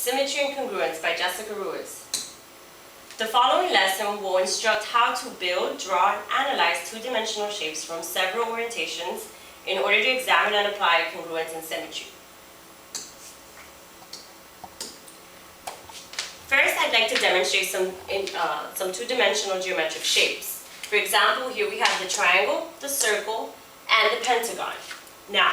Symmetry and Congruence by Jessica Ruiz. The following lesson will instruct how to build, draw, and analyze two-dimensional shapes from several orientations in order to examine and apply congruence and symmetry. First, I'd like to demonstrate some two-dimensional geometric shapes. For example, here we have the triangle, the circle, and the pentagon. Now,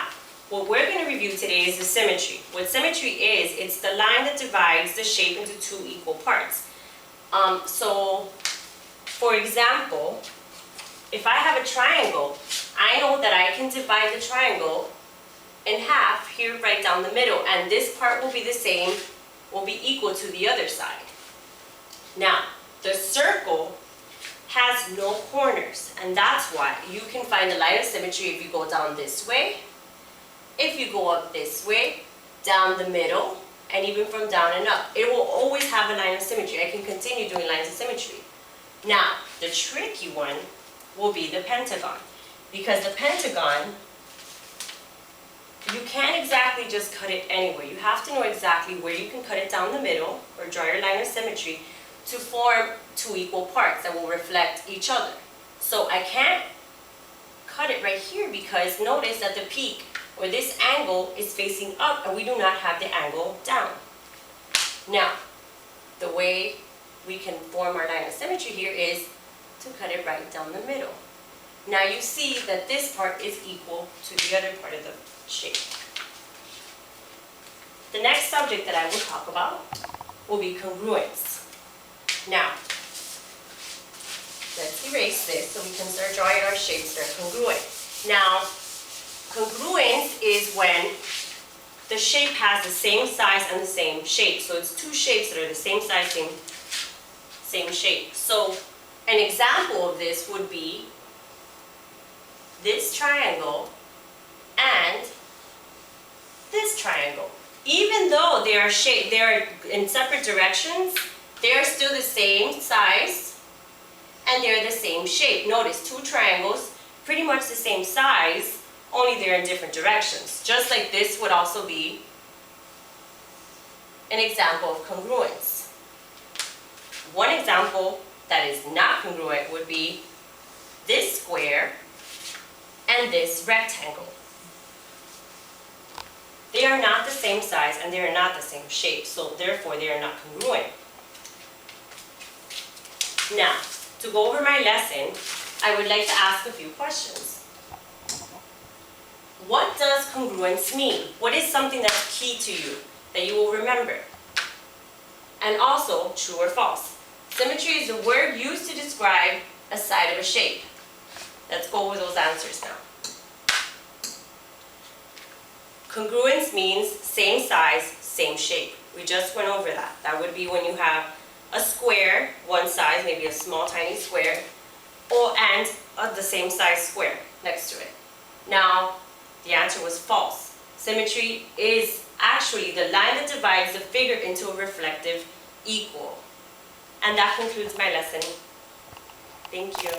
what we're going to review today is the symmetry. What symmetry is, it's the line that divides the shape into two equal parts. So, for example, if I have a triangle, I know that I can divide the triangle in half here right down the middle, and this part will be the same, will be equal to the other side. Now, the circle has no corners, and that's why you can find the line of symmetry if you go down this way, if you go up this way, down the middle, and even from down and up. It will always have a line of symmetry. I can continue doing lines of symmetry. Now, the tricky one will be the pentagon, because the pentagon, you can't exactly just cut it anywhere. You have to know exactly where you can cut it down the middle or draw your line of symmetry to form two equal parts that will reflect each other. So I can't cut it right here because notice that the peak or this angle is facing up and we do not have the angle down. Now, the way we can form our line of symmetry here is to cut it right down the middle. Now you see that this part is equal to the other part of the shape. The next subject that I will talk about will be congruence. Now, let's erase this so we can start drawing our shapes that are congruent. Now, congruence is when the shape has the same size and the same shape. So it's two shapes that are the same size, same shape. So an example of this would be this triangle and this triangle. Even though they are in separate directions, they are still the same size and they're the same shape. Notice two triangles, pretty much the same size, only they're in different directions. Just like this would also be an example of congruence. One example that is not congruent would be this square and this rectangle. They are not the same size and they are not the same shape, so therefore they are not congruent. Now, to go over my lesson, I would like to ask a few questions. What does congruence mean? What is something that's key to you that you will remember? And also, true or false? Symmetry is a word used to describe a side of a shape. Let's go over those answers now. Congruence means same size, same shape. We just went over that. That would be when you have a square, one size, maybe a small tiny square, and the same size square next to it. Now, the answer was false. Symmetry is actually the line that divides the figure into a reflective equal. And that concludes my lesson. Thank you.